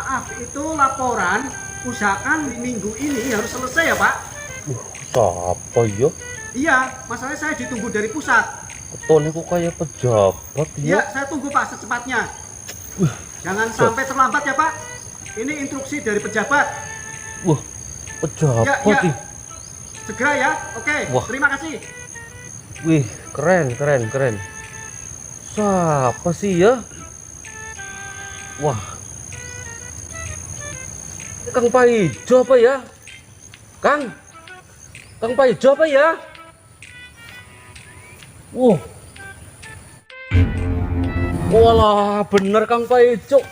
Maaf, itu laporan usahakan minggu ini harus selesai ya Pak. Siapa ya? Iya, masalahnya saya ditunggu dari pusat. Ketone kok kayak pejabat Iya, ya? saya tunggu Pak secepatnya. Jangan sampai terlambat ya Pak. Ini instruksi dari pejabat. Wah, pejabat Ya, ya. nih. Segera ya. Oke, Wah. terima kasih. Wih, keren. Siapa sih ya? Wah, ini Kang Paijo apa ya? Kang Paijo apa ya? Wah, walah bener Kang Paijo.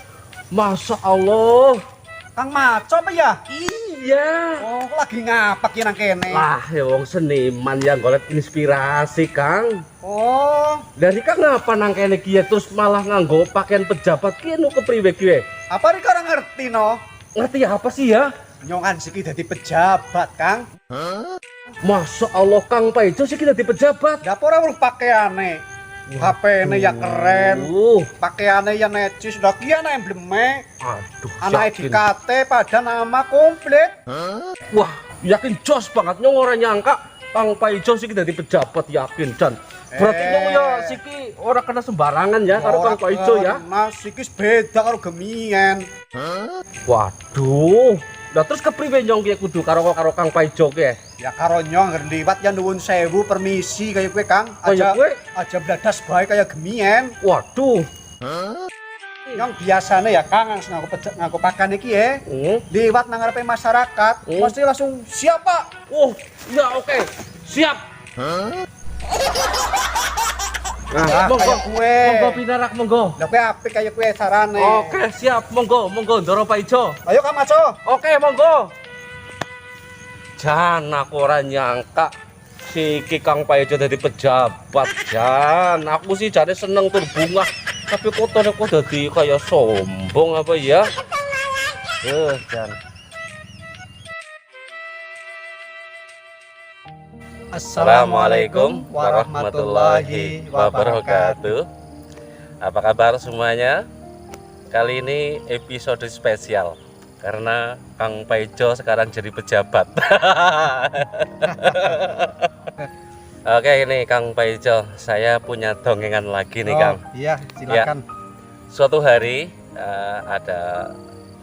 Masya Allah. Kang Maco apa ya? Iya. Oh, lagi ngapa ki nang kene? Lah, ya wong seniman yang golek inspirasi, Kang. Oh, Dari Kang ngapa nang kene ki ya, terus malah nganggo pakaian pejabat ki nu kepriwe ki we? apa nih orang ngerti no? Ngerti apa sih ya? Nyongan siki dadi pejabat, Kang. Masya Allah, Kang Paijo sih kita di pejabat. Dapur ora pakaiane. HP-ne ya keren, pakaiannya ya necis, udah kia na embleme. Aduh, Anak yakin. DKT pada nama komplit. Wah, yakin jos banget nyong orang nyangka Kang Paijo sih kita di pejabat, yakin Jan. Berarti nyong ya siki orang kena sembarangan ya karo Kang Paijo ya. Nah, sikis beda karo gemien. Waduh. Nah terus kepriwe nyong ki kudu karo Kang Paijo ki? Ya karo nyong ngger liwat ya nuwun sewu permisi kayak kue Kang. Kayak kowe? Aja bladas bae kayak gemien. Waduh. Nyong biasanya ya Kang langsung ngaku pakan iki ya. Liwat nang ngarepe masyarakat, mesti langsung siap Pak. Oh, ya oke. Siap. Nah, kayak kue. Monggo pinarak monggo. Lah kue apik kayak kue sarane. Oke, siap. Monggo Ndoro Paijo. Ayo Kang Maco. Oke, monggo. Jan aku ora nyangka si Kang Paijo dadi pejabat, Jan. Aku sih jane seneng tur bunga, tapi kok dadi kaya sombong apa ya? Jan. Assalamualaikum warahmatullahi wabarakatuh. Apa kabar semuanya? Kali ini episode spesial karena Kang Paijo sekarang jadi pejabat. Oke, ini Kang Paijo, saya punya dongengan lagi nih, Kang. Iya, silakan. Suatu hari ada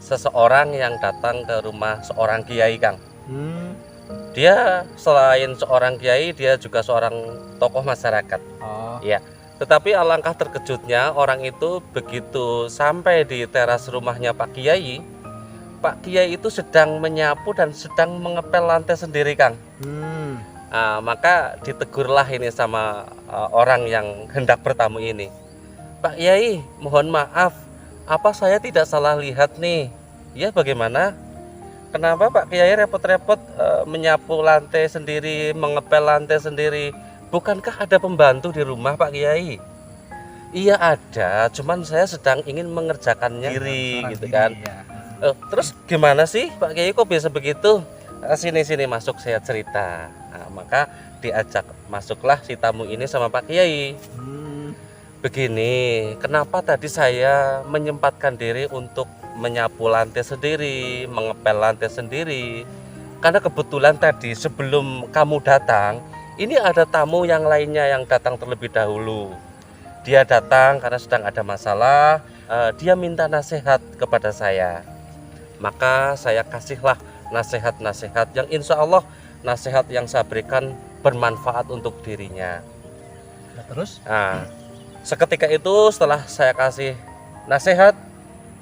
seseorang yang datang ke rumah seorang kiai, Kang. Dia selain seorang kiai, dia juga seorang tokoh masyarakat. Ya, tetapi alangkah terkejutnya orang itu begitu sampai di teras rumahnya Pak Kiai itu sedang menyapu dan sedang mengepel lantai sendiri, Kang. Maka ditegurlah ini sama orang yang hendak bertamu ini. Pak Kiai, mohon maaf, apa saya tidak salah lihat nih? Ya, bagaimana? Kenapa Pak Kiai repot-repot menyapu lantai sendiri, mengepel lantai sendiri? Bukankah ada pembantu di rumah Pak Kiai? Iya ada, cuman saya sedang ingin mengerjakannya sendiri gitu kan. Ya. Terus gimana sih Pak Kiai kok bisa begitu? Sini masuk saya cerita. Nah, maka diajak masuklah si tamu ini sama Pak Kiai. Begini, kenapa tadi saya menyempatkan diri untuk menyapu lantai sendiri, mengepel lantai sendiri? Karena kebetulan tadi sebelum kamu datang, ini ada tamu yang lainnya yang datang terlebih dahulu. Dia datang karena sedang ada masalah, dia minta nasihat kepada saya. Maka saya kasihlah nasihat-nasihat yang insya Allah nasihat yang saya berikan bermanfaat untuk dirinya. Nah, terus? Nah, seketika itu setelah saya kasih nasihat,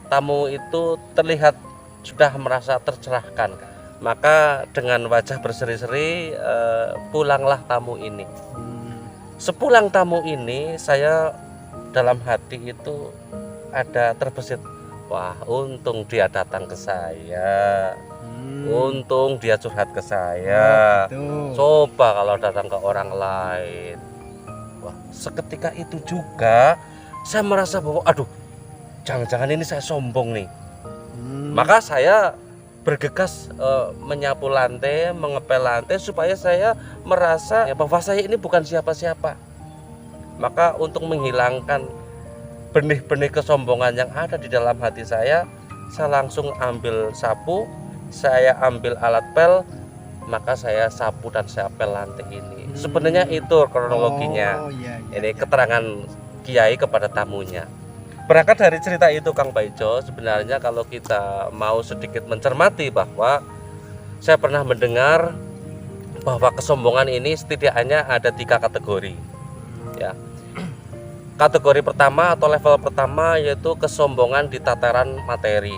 tamu itu terlihat sudah merasa tercerahkan. Maka dengan wajah berseri-seri pulanglah tamu ini. Sepulang tamu ini, saya dalam hati itu ada terbesit, wah untung dia datang ke saya, untung dia curhat ke saya. Coba kalau datang ke orang lain. Wah, seketika itu juga saya merasa bahwa aduh, jangan-jangan ini saya sombong nih. Maka saya bergegas menyapu lantai, mengepel lantai supaya saya merasa bahwa saya ini bukan siapa-siapa. Maka untuk menghilangkan benih-benih kesombongan yang ada di dalam hati saya saya langsung ambil sapu, saya ambil alat pel, maka saya sapu dan saya pel lantai ini. Sebenarnya itu kronologinya. Iya, Ini keterangan kiai kepada tamunya. Berangkat dari cerita itu Kang Paijo, sebenarnya kalau kita mau sedikit mencermati bahwa saya pernah mendengar bahwa kesombongan ini setidaknya ada 3 kategori. Ya. Kategori pertama atau level pertama yaitu kesombongan di tataran materi.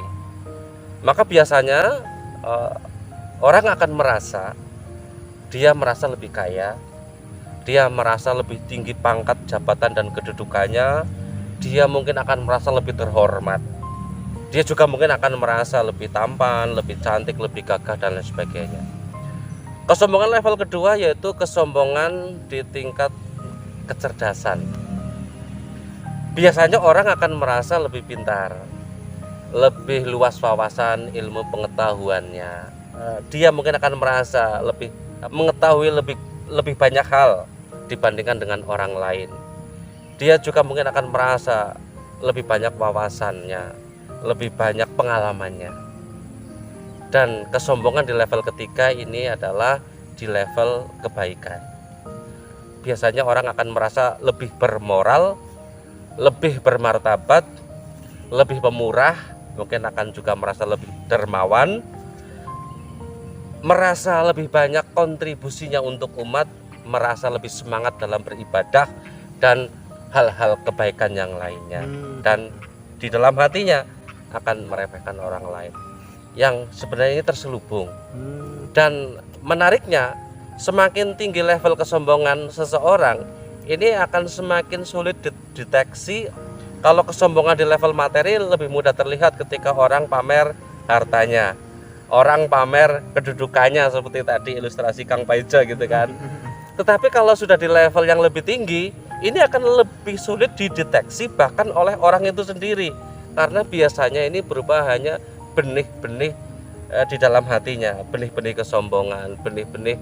Maka biasanya orang akan merasa dia merasa lebih kaya, dia merasa lebih tinggi pangkat jabatan dan kedudukannya, dia mungkin akan merasa lebih terhormat. Dia juga mungkin akan merasa lebih tampan, lebih cantik, lebih gagah dan lain sebagainya. Kesombongan level kedua yaitu kesombongan di tingkat kecerdasan. Biasanya orang akan merasa lebih pintar, lebih luas wawasan ilmu pengetahuannya. Dia mungkin akan merasa lebih mengetahui lebih banyak hal dibandingkan dengan orang lain. Dia juga mungkin akan merasa lebih banyak wawasannya, lebih banyak pengalamannya. Dan kesombongan di level ketiga ini adalah di level kebaikan. Biasanya orang akan merasa lebih bermoral, lebih bermartabat, lebih pemurah, mungkin akan juga merasa lebih dermawan, merasa lebih banyak kontribusinya untuk umat, merasa lebih semangat dalam beribadah dan hal-hal kebaikan yang lainnya. Dan di dalam hatinya akan meremehkan orang lain yang sebenarnya ini terselubung. Dan menariknya, semakin tinggi level kesombongan seseorang, ini akan semakin sulit dideteksi. Kalau kesombongan di level materi lebih mudah terlihat ketika orang pamer hartanya, orang pamer kedudukannya seperti tadi ilustrasi Kang Paijo gitu kan. Tetapi kalau sudah di level yang lebih tinggi, ini akan lebih sulit dideteksi bahkan oleh orang itu sendiri, karena biasanya ini berupa hanya benih-benih di dalam hatinya, benih-benih kesombongan, benih-benih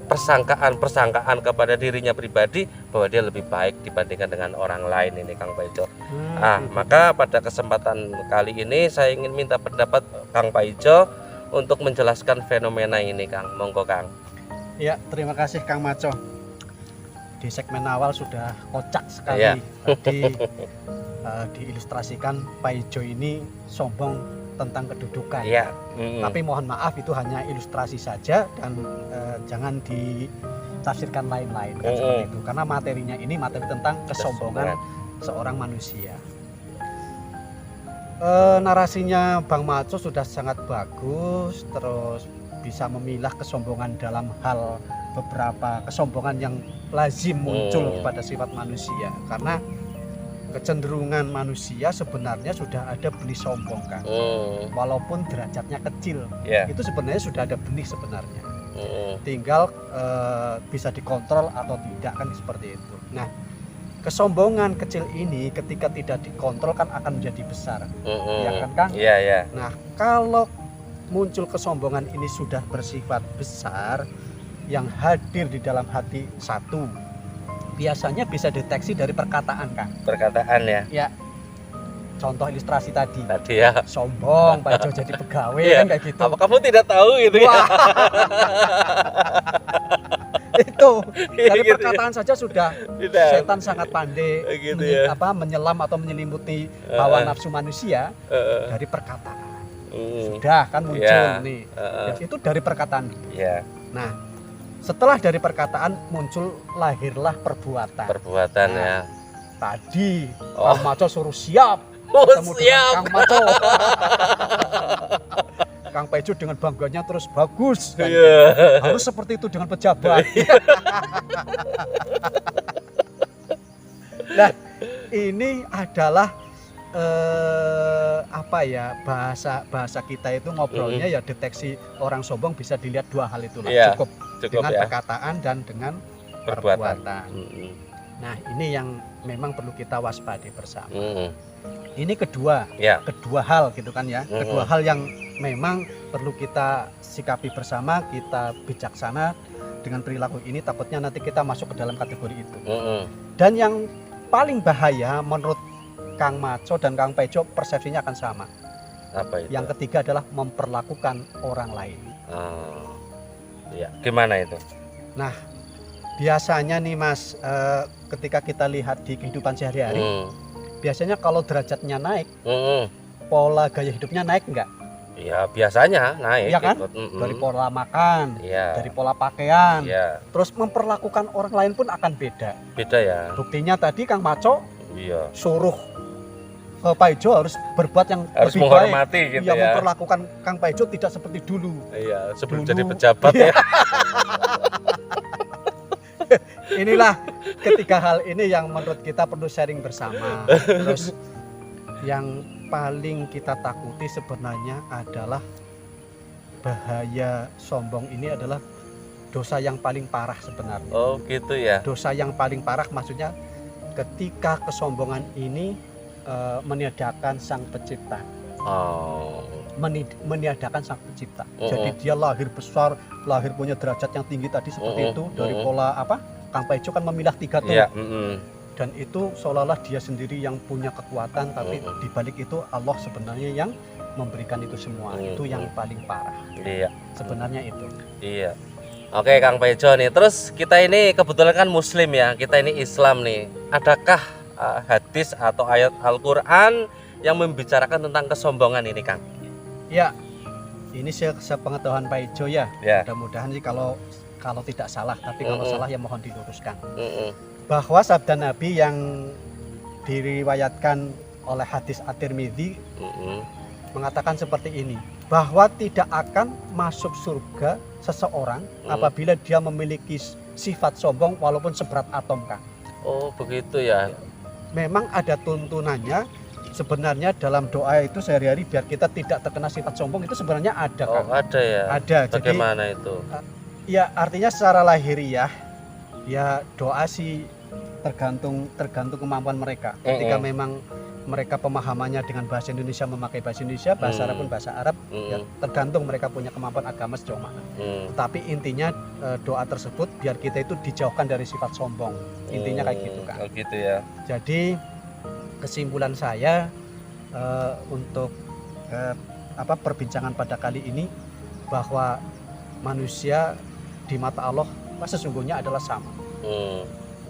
persangkaan kepada dirinya pribadi bahwa dia lebih baik dibandingkan dengan orang lain ini Kang Paijo. Maka pada kesempatan kali ini saya ingin minta pendapat Kang Paijo untuk menjelaskan fenomena ini Kang. Monggo Kang. Ya, terima kasih Kang Maco. Di segmen awal sudah kocak sekali. Ya. Tadi diilustrasikan Paijo ini sombong tentang kedudukan. Iya. Tapi mohon maaf itu hanya ilustrasi saja dan jangan ditafsirkan lain-lain kan seperti itu. Karena materinya ini materi tentang kesombongan seorang manusia. Narasinya Bang Maco sudah sangat bagus, terus bisa memilah kesombongan dalam hal beberapa kesombongan yang lazim muncul pada sifat manusia. Karena kecenderungan manusia sebenarnya sudah ada benih sombong kan, walaupun derajatnya kecil, itu sebenarnya sudah ada benih sebenarnya, tinggal bisa dikontrol atau tidak kan seperti itu. Nah, kesombongan kecil ini ketika tidak dikontrol kan akan menjadi besar, ya kan Kang? Iya. Nah, kalau muncul kesombongan ini sudah bersifat besar yang hadir di dalam hati satu, biasanya bisa deteksi dari perkataan Kang. Perkataan ya. Ya. Contoh ilustrasi tadi. Ya. Sombong, Paijo jadi pegawai kan kayak gitu. Apa kamu tidak tahu gitu ya? Itu dari Gitu perkataan saja sudah setan sangat pandai gitu menyelam atau menyelimuti hawa nafsu manusia dari perkataan. Sudah kan muncul nih. Itu dari perkataan. Nah, setelah dari perkataan muncul lahirlah perbuatan. Ya. Tadi Kang Maco suruh siap ketemu dengan Kang Maco. Kang Paijo dengan bangganya terus bagus kan? Harus seperti itu dengan pejabat. Nah, ini adalah bahasa kita itu ngobrolnya ya deteksi orang sombong bisa dilihat dua hal itulah, cukup dengan perkataan dan dengan perbuatan. Nah, ini yang memang perlu kita waspadai bersama. Ini kedua hal gitu kan ya, kedua hal yang memang perlu kita sikapi bersama, kita bijaksana dengan perilaku ini, takutnya nanti kita masuk ke dalam kategori itu. Dan yang paling bahaya menurut Kang Maco dan Kang Paijo persepsinya akan sama. Apa itu? Yang ketiga adalah memperlakukan orang lain. Oh, ya. Gimana itu? Nah, biasanya nih Mas, ketika kita lihat di kehidupan sehari-hari, biasanya kalau derajatnya naik, pola gaya hidupnya naik enggak? Ya biasanya naik. Iya kan? Ikut. Dari pola makan, Iya. dari pola pakaian, Iya. terus memperlakukan orang lain pun akan beda. Beda ya. Buktinya tadi Kang Maco Iya. suruh Pak Ijo harus berbuat yang Harus lebih menghormati baik. gitu Iya, ya. memperlakukan Kang Pak Ijo tidak seperti dulu. Iya, sebelum Dulu. jadi pejabat Iya. ya. Inilah ketiga hal ini yang menurut kita perlu sharing bersama. Terus yang paling kita takuti sebenarnya adalah bahaya sombong ini adalah dosa yang paling parah sebenarnya. Oh gitu ya. Dosa yang paling parah maksudnya ketika kesombongan ini meniadakan sang pencipta. Oh. Meniadakan sang pencipta. Jadi dia lahir besar, lahir punya derajat yang tinggi tadi seperti itu dari pola apa? Kang Paijo kan memilah 3 tuh. Iya. Dan itu seolah-olah dia sendiri yang punya kekuatan, tapi di balik itu Allah sebenarnya yang memberikan itu semua. Itu yang paling parah. Iya. Sebenarnya itu. Iya. Oke Kang Paijo nih. Terus kita ini kebetulan kan Muslim ya. Kita ini Islam nih. Adakah hadis atau ayat Al-Quran yang membicarakan tentang kesombongan ini Kang? Ya. Ini sepengetahuan Pak Ijo ya. Ya. Mudah-mudahan sih kalau tidak salah, tapi kalau salah ya mohon diluruskan. Bahwa sabda Nabi yang diriwayatkan oleh hadis At-Tirmidzi mengatakan seperti ini, bahwa tidak akan masuk surga seseorang apabila dia memiliki sifat sombong walaupun seberat atom, Kang. Oh begitu ya. Memang ada tuntunannya. Sebenarnya dalam doa itu sehari-hari biar kita tidak terkena sifat sombong itu sebenarnya ada, Kang. Oh ada ya. Ada. Bagaimana itu? Ya artinya secara lahiriah ya doa sih tergantung kemampuan mereka. Ketika memang mereka pemahamannya dengan bahasa Indonesia, memakai bahasa Indonesia, bahasa Arab pun bahasa Arab, ya tergantung mereka punya kemampuan agama sejauh mana. Tetapi intinya doa tersebut biar kita itu dijauhkan dari sifat sombong. Intinya kayak gitu kan. Oh gitu ya. Jadi kesimpulan saya untuk perbincangan pada kali ini bahwa manusia di mata Allah sesungguhnya adalah sama.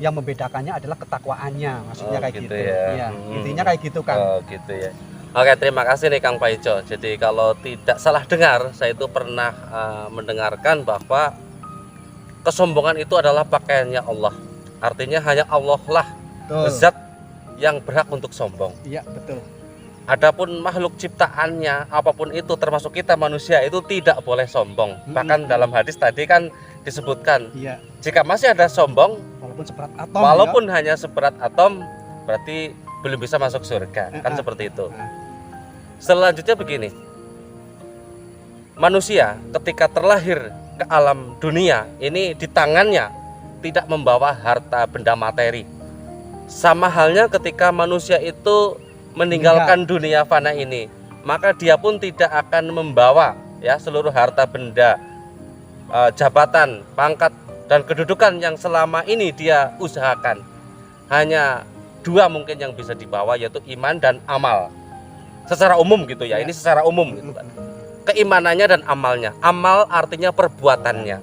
Yang membedakannya adalah ketakwaannya, maksudnya kayak gitu. Ya. Intinya kayak gitu kan. Oh gitu ya. Oke, terima kasih nih Kang Paijo. Jadi kalau tidak salah dengar, saya itu pernah mendengarkan bahwa kesombongan itu adalah pakaiannya Allah. Artinya hanya Allah lah zat yang berhak untuk sombong. Iya, betul. Adapun makhluk ciptaannya apapun itu termasuk kita manusia itu tidak boleh sombong. Bahkan dalam hadis tadi kan disebutkan jika masih ada sombong walaupun hanya seberat atom berarti belum bisa masuk surga. Kan seperti itu. Selanjutnya begini. Manusia ketika terlahir ke alam dunia ini di tangannya tidak membawa harta benda materi. Sama halnya ketika manusia itu meninggalkan dunia fana ini, maka dia pun tidak akan membawa ya seluruh harta benda, jabatan, pangkat dan kedudukan yang selama ini dia usahakan. Hanya 2 mungkin yang bisa dibawa, yaitu iman dan amal. Secara umum gitu ya. Ini secara umum gitu kan. Keimanannya dan amalnya. Amal artinya perbuatannya.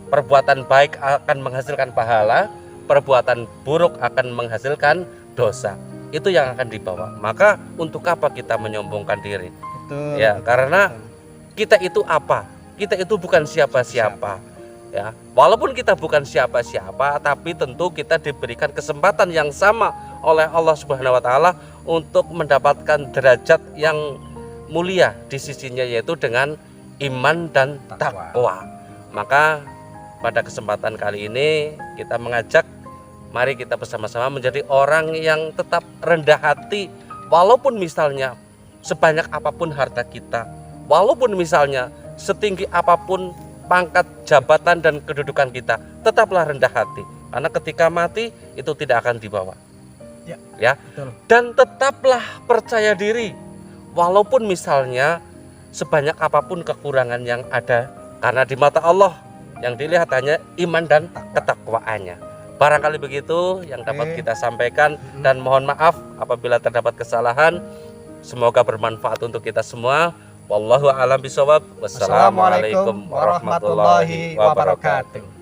Perbuatan baik akan menghasilkan pahala, perbuatan buruk akan menghasilkan dosa. Itu yang akan dibawa. Maka untuk apa kita menyombongkan diri? Betul, ya, betul, karena kita itu apa? Kita itu bukan siapa-siapa. Ya, walaupun kita bukan siapa-siapa, tapi tentu kita diberikan kesempatan yang sama oleh Allah Subhanahu wa taala untuk mendapatkan derajat yang mulia di sisinya, yaitu dengan iman dan takwa. Maka pada kesempatan kali ini kita mengajak, mari kita bersama-sama menjadi orang yang tetap rendah hati, walaupun misalnya sebanyak apapun harta kita, walaupun misalnya setinggi apapun pangkat, jabatan dan kedudukan kita, tetaplah rendah hati, karena ketika mati itu tidak akan dibawa. Ya. Betul. Dan tetaplah percaya diri, walaupun misalnya sebanyak apapun kekurangan yang ada, karena di mata Allah yang dilihat hanya iman dan ketakwaannya. Barangkali begitu yang dapat kita sampaikan, dan mohon maaf apabila terdapat kesalahan. Semoga bermanfaat untuk kita semua. Wallahu a'lam bishawab. Wassalamualaikum warahmatullahi wabarakatuh.